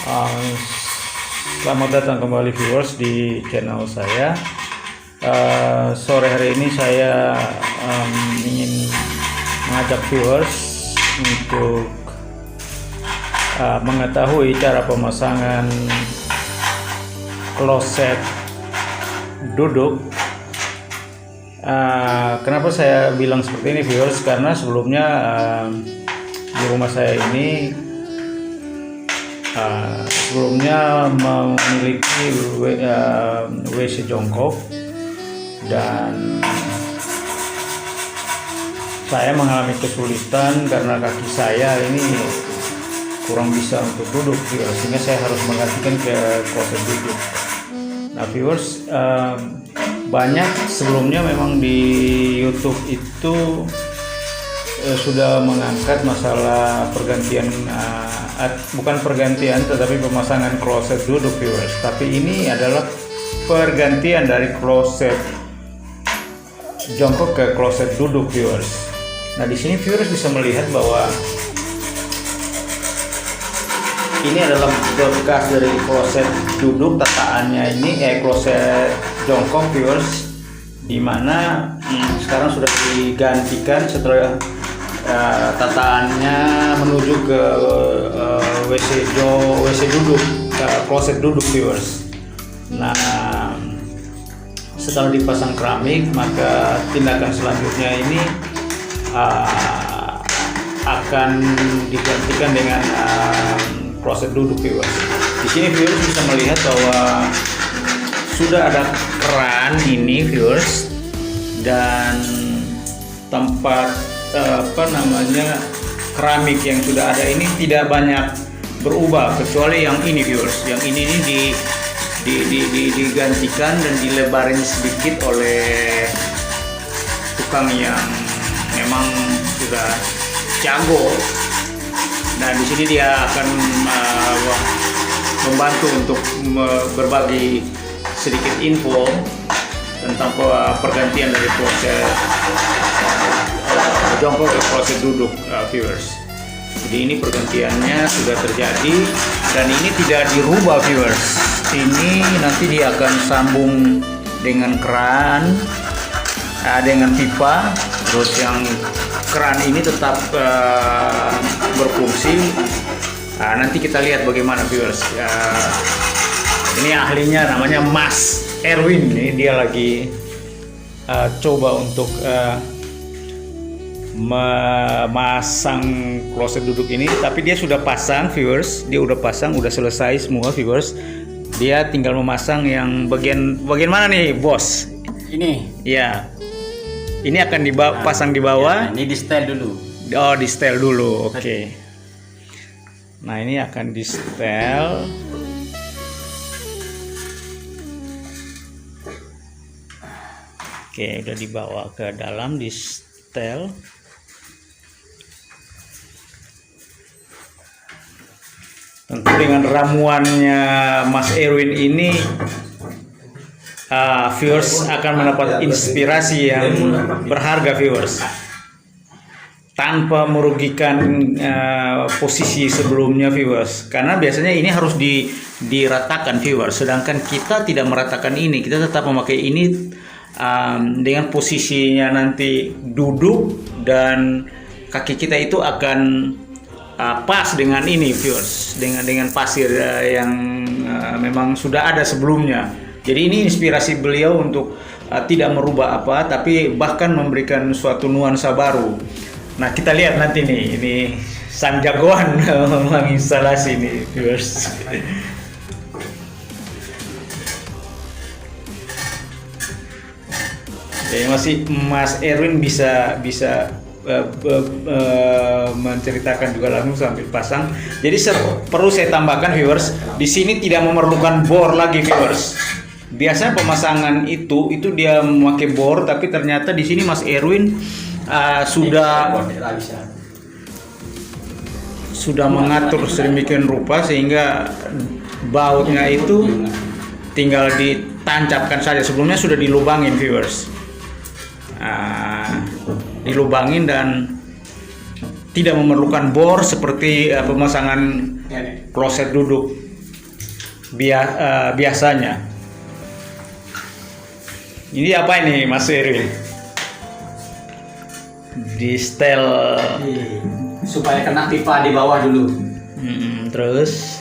Uh, Selamat datang kembali viewers di channel saya. Sore hari ini saya ingin mengajak viewers untuk mengetahui cara pemasangan kloset duduk. Kenapa saya bilang seperti ini viewers? Karena sebelumnya di rumah saya ini sebelumnya memiliki WC jongkok, dan saya mengalami kesulitan karena kaki saya ini kurang bisa untuk duduk viewers, sehingga saya harus menggantikan ke kloset duduk. Nah viewers, banyak sebelumnya memang di YouTube itu sudah mengangkat masalah pergantian, bukan pergantian tetapi pemasangan kloset duduk viewers. Tapi ini adalah pergantian dari kloset jongkok ke kloset duduk viewers. Nah di sini viewers bisa melihat bahwa ini adalah bekas dari kloset duduk, tataannya ini kloset jongkok viewers, dimana sekarang sudah digantikan setelah tataannya menuju ke WC duduk, kloset duduk viewers. Nah setelah dipasang keramik, maka tindakan selanjutnya ini akan digantikan dengan kloset duduk viewers. Di sini viewers bisa melihat bahwa sudah ada keran ini viewers, dan tempat keramik yang sudah ada ini tidak banyak berubah, kecuali yang ini viewers. Yang ini digantikan dan dilebarin sedikit oleh tukang yang memang sudah jago. Nah di sini dia akan membantu untuk berbagi sedikit info tentang pergantian dari kloset jongkok ke kloset duduk viewers. Jadi ini pergantiannya sudah terjadi, dan ini tidak dirubah viewers. Ini nanti dia akan sambung dengan keran, dengan pipa, terus yang keran ini tetap berfungsi. Nanti kita lihat bagaimana viewers. Ini ahlinya namanya Mas Erwin, ini dia lagi coba untuk memasang kloset duduk ini. Tapi dia sudah pasang viewers, dia udah pasang, udah selesai semua viewers. Dia tinggal memasang yang bagian mana nih bos? Ini ya, ini akan dipasang di bawah ya, ini di setel dulu. Oh di setel dulu, oke. Nah ini akan di setel. Oke, udah dibawa ke dalam, di setel. Tentu dengan ramuannya Mas Erwin ini, viewers akan mendapat inspirasi yang berharga viewers, tanpa merugikan posisi sebelumnya viewers. Karena biasanya ini harus diratakan viewers, sedangkan kita tidak meratakan ini, kita tetap memakai ini dengan posisinya nanti duduk, dan kaki kita itu akan pas dengan ini viewers, dengan pasir yang memang sudah ada sebelumnya. Jadi ini inspirasi beliau untuk tidak merubah apa, tapi bahkan memberikan suatu nuansa baru. Nah kita lihat nanti nih, ini sang jagoan menginstalasi nih viewers. Ya, masih Mas Erwin bisa menceritakan juga langsung sambil pasang. Jadi perlu saya tambahkan viewers, di sini tidak memerlukan bor lagi viewers. Biasanya pemasangan itu dia memakai bor, tapi ternyata di sini Mas Erwin sudah mengatur sedemikian rupa sehingga bautnya itu tinggal ditancapkan saja. Sebelumnya sudah dilubangin viewers. Dilubangin dan tidak memerlukan bor seperti pemasangan kloset duduk biasanya. Ini apa ini Mas Erwin? Di setel supaya kena pipa di bawah dulu. Terus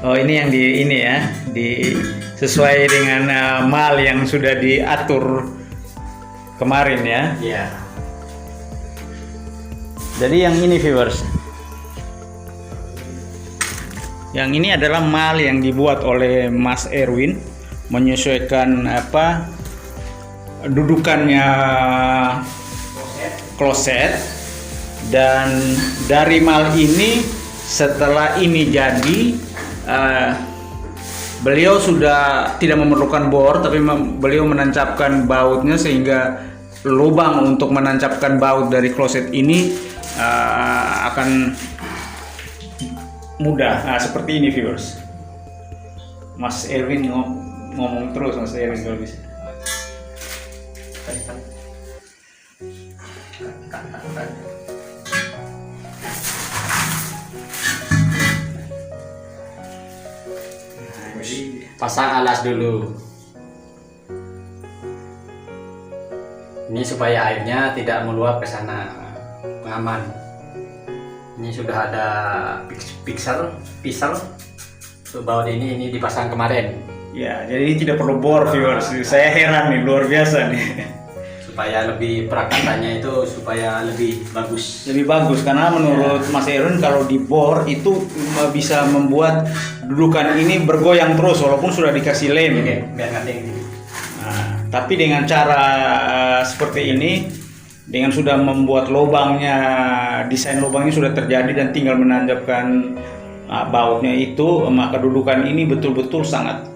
ini yang di ini ya, sesuai dengan mal yang sudah diatur kemarin ya. Iya. Jadi yang ini viewers, yang ini adalah mal yang dibuat oleh Mas Erwin menyesuaikan dudukannya kloset, dan dari mal ini setelah ini jadi beliau sudah tidak memerlukan bor, tapi beliau menancapkan bautnya sehingga lubang untuk menancapkan baut dari kloset ini akan mudah. Seperti ini viewers. Mas Erwin ngomong terus, Mas Erwin kalau bisa. Pasang alas dulu. Ini supaya airnya tidak meluap ke sana, pengaman. Ini sudah ada pisau untuk baut ini dipasang kemarin. Ya, jadi ini tidak perlu bor viewers. Saya heran nih, luar biasa nih. Supaya lebih perakatannya itu supaya lebih bagus. Lebih bagus karena menurut Mas Erwin kalau dibor itu bisa membuat dudukan ini bergoyang terus walaupun sudah dikasih lem. Oke, biar ngeting. Nah, tapi dengan cara seperti ini, dengan sudah membuat lubangnya, desain lubangnya sudah terjadi dan tinggal menanjapkan bautnya itu, maka dudukan ini betul-betul sangat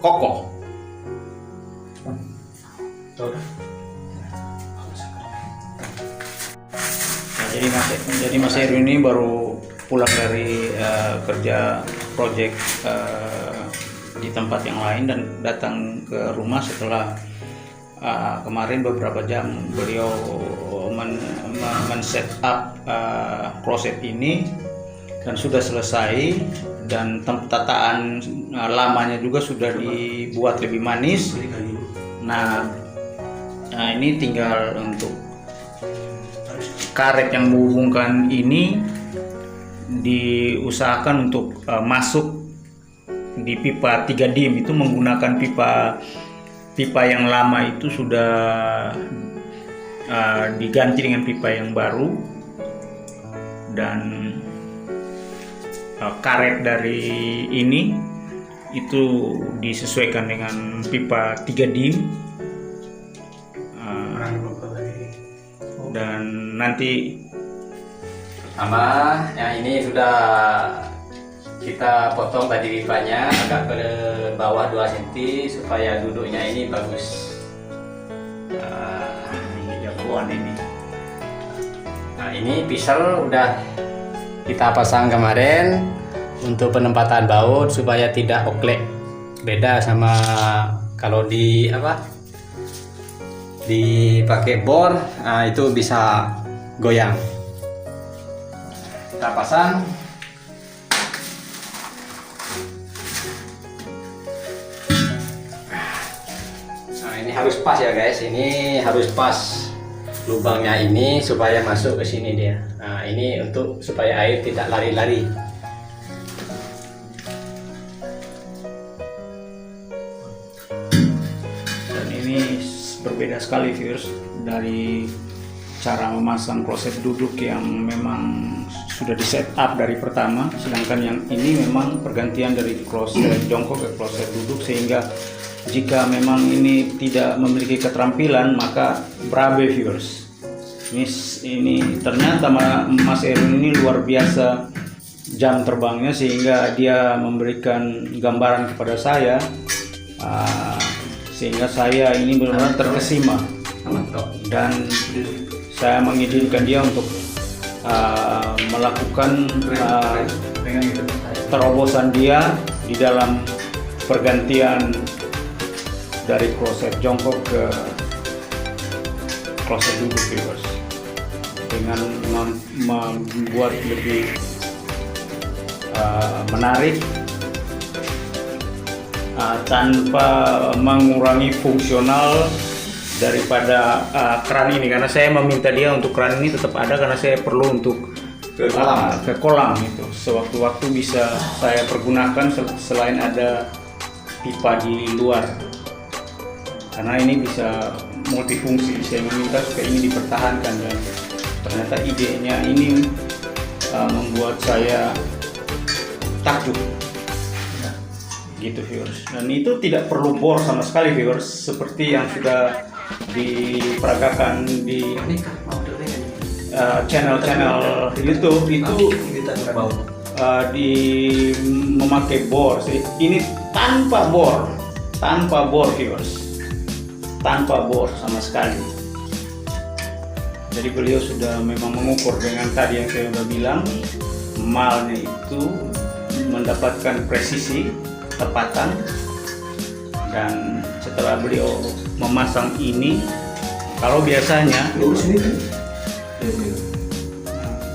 kokoh. Jadi Mas Erwin ini baru pulang dari kerja proyek di tempat yang lain dan datang ke rumah setelah kemarin beberapa jam beliau men-set up kloset ini dan sudah selesai, dan tataan lamanya juga sudah dibuat lebih manis. Nah ini tinggal untuk karet yang menghubungkan ini diusahakan untuk masuk di pipa 3 dim. Itu menggunakan pipa yang lama itu sudah diganti dengan pipa yang baru, dan karet dari ini itu disesuaikan dengan pipa 3 dim. Dan nanti sama yang ini sudah kita potong tadi pipanya agak ke bawah 2 cm supaya duduknya ini bagus. Ini jagoan ini. Nah ini pisau udah kita pasang kemarin untuk penempatan baut supaya tidak oklek, beda sama kalau dipakai bor, itu bisa goyang. Kita pasang. Nah ini harus pas ya guys, ini harus pas lubangnya ini supaya masuk ke sini dia. Nah ini untuk supaya air tidak lari-lari. Dan ini berbeda sekali viewers dari cara memasang kloset duduk yang memang sudah di set up dari pertama, sedangkan yang ini memang pergantian dari kloset jongkok ke kloset duduk, sehingga jika memang ini tidak memiliki keterampilan maka berabe viewers. Ini ternyata Mas Erwin ini luar biasa jam terbangnya, sehingga dia memberikan gambaran kepada saya, sehingga saya ini benar-benar terkesima, dan saya mengizinkan dia untuk melakukan terobosan dia di dalam pergantian dari kloset jongkok ke kloset duduk viewers, dengan membuat lebih menarik tanpa mengurangi fungsional daripada keran ini, karena saya meminta dia untuk keran ini tetap ada karena saya perlu untuk ke kolam itu sewaktu-waktu bisa saya pergunakan selain ada pipa di luar, karena ini bisa multifungsi. Saya meminta supaya ini dipertahankan dan ternyata idenya ini membuat saya takjub gitu viewers. Dan itu tidak perlu bor sama sekali viewers, seperti yang sudah diperagakan di channel-channel YouTube itu di memakai bor. Ini tanpa bor viewers, tanpa bor sama sekali. Jadi beliau sudah memang mengukur dengan tadi yang saya sudah bilang, malnya itu mendapatkan presisi, ketepatan. Dan setelah beliau memasang ini, kalau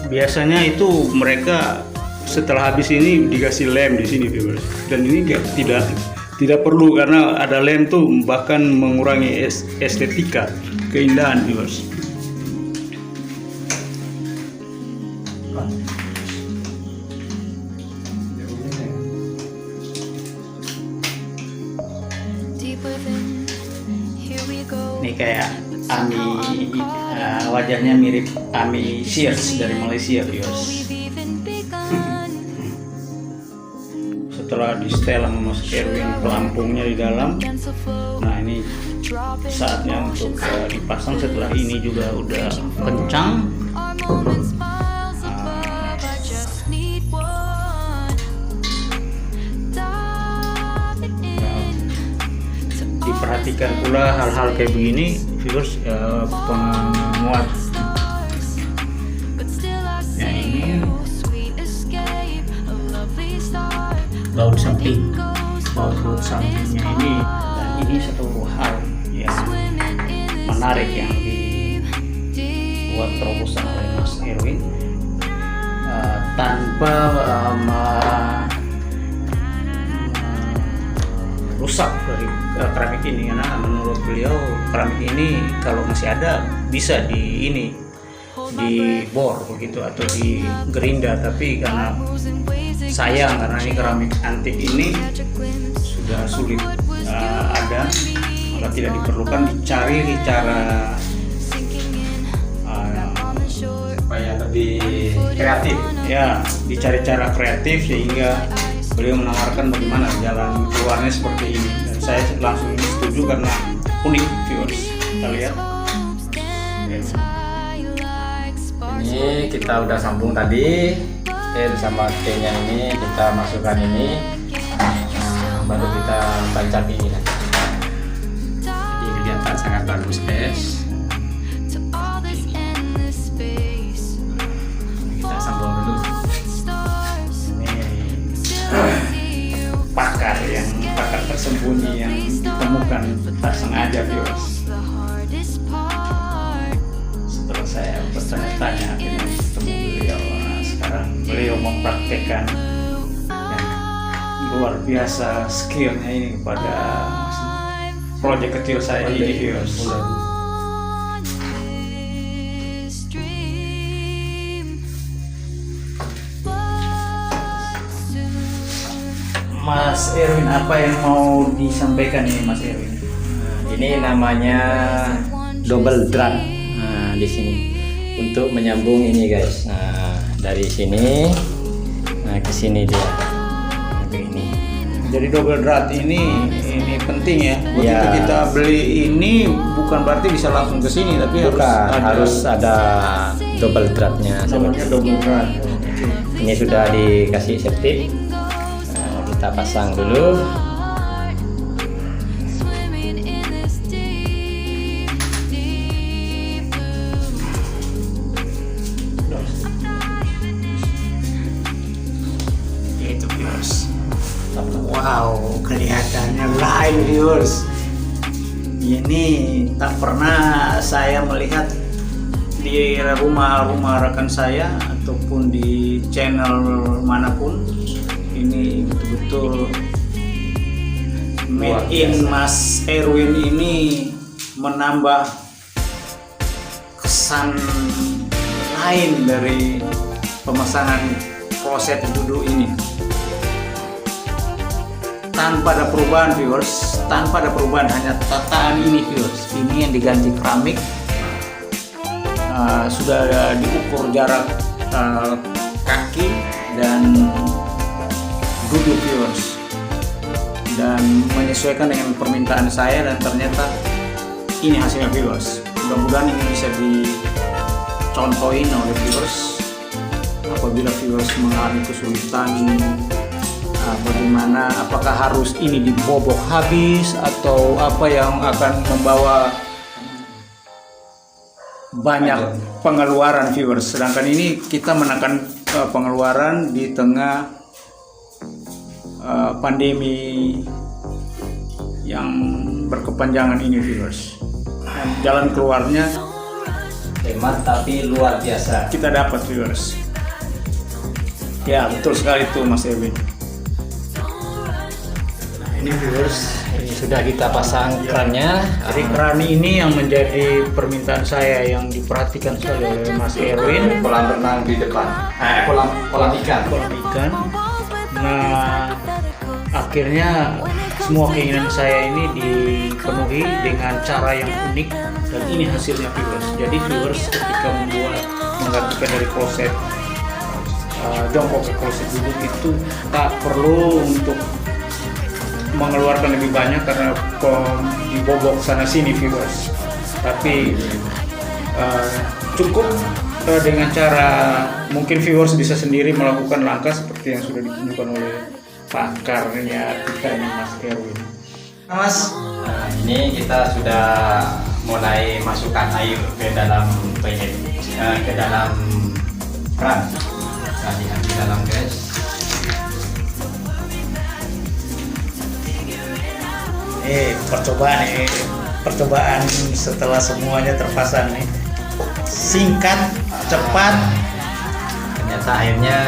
biasanya itu mereka setelah habis ini dikasih lem di sini viewers, dan ini tidak perlu karena ada lem tuh bahkan mengurangi estetika, keindahan viewers. Ini kayak Ami, wajahnya mirip Ami Shears dari Malaysia viewers. Setelah di setel sama Mas Erwin pelampungnya di dalam, nah ini saatnya untuk dipasang. Setelah ini juga udah kencang, diperhatikan pula hal-hal kayak begini viewers, penguat yang ini baut sampingnya ini. Dan ini satu hal yang menarik yang dibuat terobosan oleh Mas Erwin, tanpa rusak dari keramik ini, karena menurut beliau keramik ini kalau masih ada bisa dibor begitu atau digerinda, tapi karena sayang karena ini keramik antik ini sudah sulit ada, maka tidak diperlukan, dicari cara supaya lebih kreatif ya, dicari cara kreatif sehingga beliau menawarkan bagaimana jalan keluarnya seperti ini, dan saya langsung setuju karena unik viewers. Kita lihat ini, kita udah sambung tadi L sama T nya ini, kita masukkan ini, baru kita tancap ini nanti. Jadi kelihatan sangat bagus guys. Kita sambung dulu. Pakar tersembunyi yang ditemukan tak sengaja viewers. Setelah saya bertanya-tanya akhirnya ketemu beliau. Nah, sekarang beliau mempraktekkan yang luar biasa skillnya ini kepada proyek kecil saya ini viewers. Mas Erwin, apa yang mau disampaikan ini Mas Erwin? Ini namanya double drat. Nah, di sini untuk menyambung ini guys. Nah, dari sini ke sini dia. Ini. Jadi double drat ini penting ya. Begitu Ya. kita beli ini bukan berarti bisa langsung ke sini, tapi harus ada double dratnya. Namanya double drat. Ini sudah dikasih setting. Kita pasang dulu. Itu viewers. Wow, kelihatannya lain viewers. Ini tak pernah saya melihat di rumah rekan saya ataupun di channel manapun. Ini betul-betul Made in Mas Erwin ini menambah kesan lain dari pemasangan kloset duduk ini. Tanpa ada perubahan viewers, tanpa ada perubahan, hanya tataan ini viewers. Ini yang diganti keramik. Sudah diukur jarak kaki dan duduk viewers, dan menyesuaikan dengan permintaan saya, dan ternyata ini hasilnya viewers. Mudah-mudahan ini bisa dicontohin oleh viewers apabila viewers mengalami kesulitan. Bagaimana, apakah harus ini dibobok habis atau apa yang akan membawa banyak pengeluaran viewers. Sedangkan ini kita menekan pengeluaran di tengah pandemi yang berkepanjangan ini viewers. Dan jalan keluarnya hemat tapi luar biasa. kita dapat viewers. Ya betul sekali tuh Mas Erwin. Ini viewers, ini sudah kita pasang kerannya. Jadi keran ini yang menjadi permintaan saya, yang diperhatikan sekali oleh Mas Erwin. Kolam renang di depan. Kolam ikan. Kolam ikan. Nah, akhirnya semua keinginan saya ini dipenuhi dengan cara yang unik, dan ini hasilnya viewers. Jadi viewers ketika menggantikan dari kloset jongkok ke kloset duduk itu tak perlu untuk mengeluarkan lebih banyak karena dibobok sana sini viewers, tapi cukup dengan cara mungkin viewers bisa sendiri melakukan langkah seperti yang sudah ditunjukkan oleh pakarnya kita ini Mas Erwin. Mas, Ini kita sudah mulai masukkan air ke dalam toilet, ke dalam keran. Nah, di dalam guys. Percobaan setelah semuanya terpasang nih, singkat, cepat. Ternyata airnya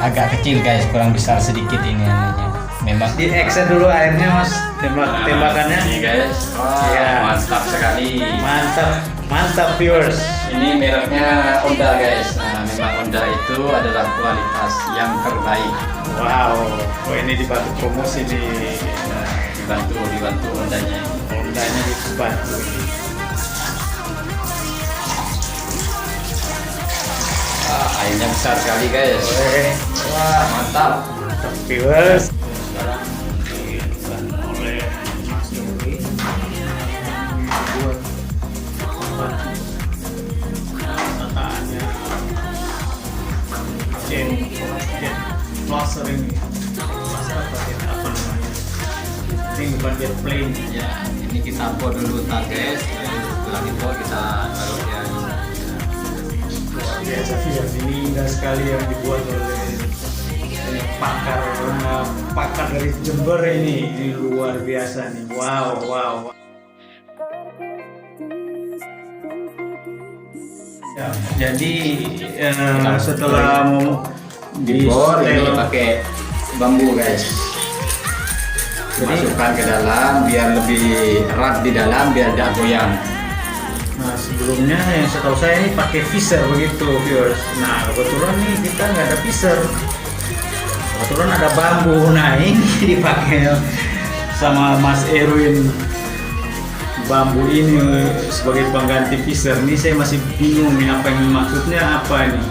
agak kecil guys, kurang besar sedikit ini airnya. Memang Di exit dulu airnya Mas, tembakannya. Ini guys, Ya. mantap sekali. Mantap viewers. Ini mereknya Honda guys. Nah, memang Honda itu adalah kualitas yang terbaik. Wow, ini dibantu promosi nih. Dibantu Hondanya. Hondanya dibantu. Airnya besar sekali guys. Wah, mantap. Viewers. Sekarang dilakukan oleh Mas Yogi. Buat tataannya Jen Closer ini. Closer apa namanya? Ini bukan jet plane. Ya, ini kita pour dulu ntar guys. Setelah itu kita taruh dia. Biasa viewers, ini indah sekali yang dibuat oleh pakar dari Jember ini luar biasa nih. Wow. Ya, jadi setelah mau Dibor ini setel, pakai bambu guys. Masukkan ke dalam biar lebih erat di dalam, biar tidak goyang. nah sebelumnya yang setahu saya ini pakai visor begitu viewers. Nah kebetulan nih kita nggak ada visor, kebetulan ada bambu. Nah ini dipakai sama Mas Erwin, bambu ini sebagai pengganti visor. Ini saya masih bingung nih apa yang maksudnya apa ini.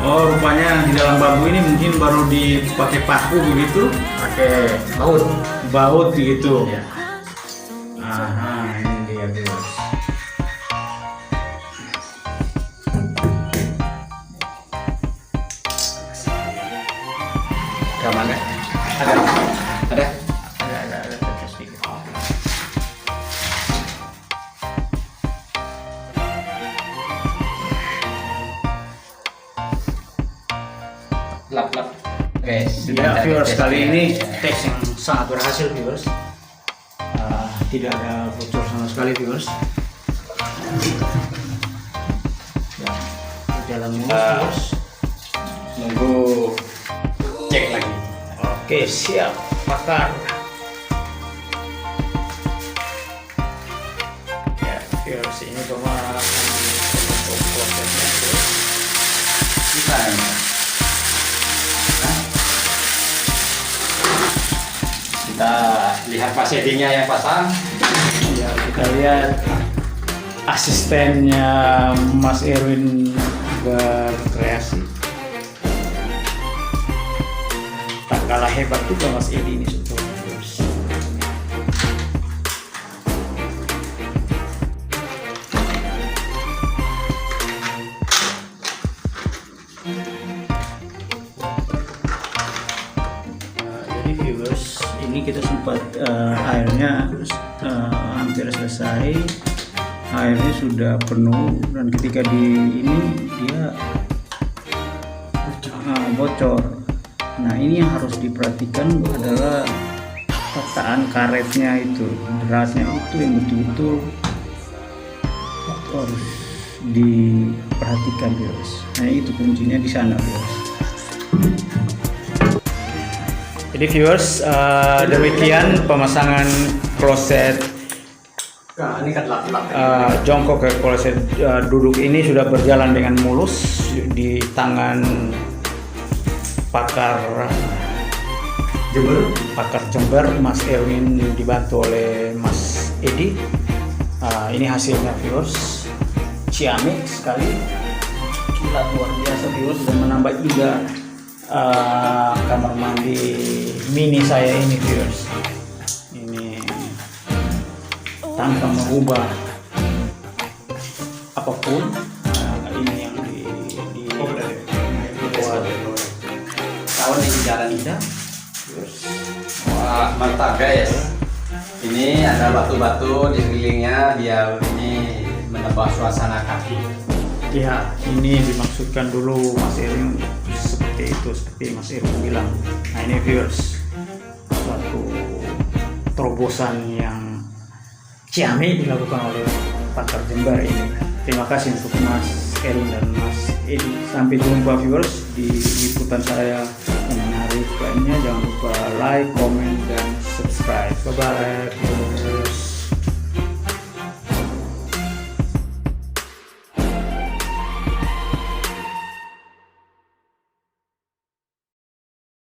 Oh rupanya di dalam bambu ini mungkin baru dipakai paku begitu, Pakai baut gitu. Ya. Aha, ini dia viewers. Kemana? Ada. Ada sedikit. Lap. Guys, Ya viewers, kali ini ya. tes yang sangat berhasil viewers. Tidak ada bocor sama sekali viewers. Ya, berjalan mulus viewers. Nunggu cek lagi. Oke, siap bakar. Ya, viewers, ini pemanasan untuk prosesnya. Kita ini. Kita lihat Pak Sedinya yang pasang. Ya, kita lihat asistennya Mas Erwin berkreasi. Tak kalah hebat juga Mas Edi ini sebetulnya. Jadi viewers, ini kita sempat airnya hampir selesai, airnya sudah penuh, dan ketika di ini dia bocor. Nah, ini yang harus diperhatikan adalah letakkan karetnya itu, derasnya itu yang betul-betul harus diperhatikan viewers. Nah, itu kuncinya di sana viewers. Jadi viewers, demikian pemasangan kloset Nah, ini kan lap-lap. jongkok ke kloset duduk ini sudah berjalan dengan mulus di tangan pakar Jember Mas Erwin dibantu oleh Mas Edi. Ini hasilnya viewers, ciamik sekali, kilat luar biasa viewers, dan menambah juga kamar mandi mini saya ini viewers. Ini tanpa merubah apapun. Ini yang dibuat Tahun di jalan ini. tidak. Wah, mantap guys. Ini ada batu-batu di sekelilingnya biar ini menambah suasana kaki. Ya, ini dimaksudkan dulu Mas Erwin seperti itu, seperti Mas Erwin bilang. Nah, ini viewers, suatu terobosan yang ciamik dilakukan oleh pakar Jember ini. Terima kasih untuk Mas Erwin dan Mas Edi. Sampai jumpa viewers di liputan saya yang menarik lainnya. Jangan lupa like, comment, dan subscribe. Bye bye.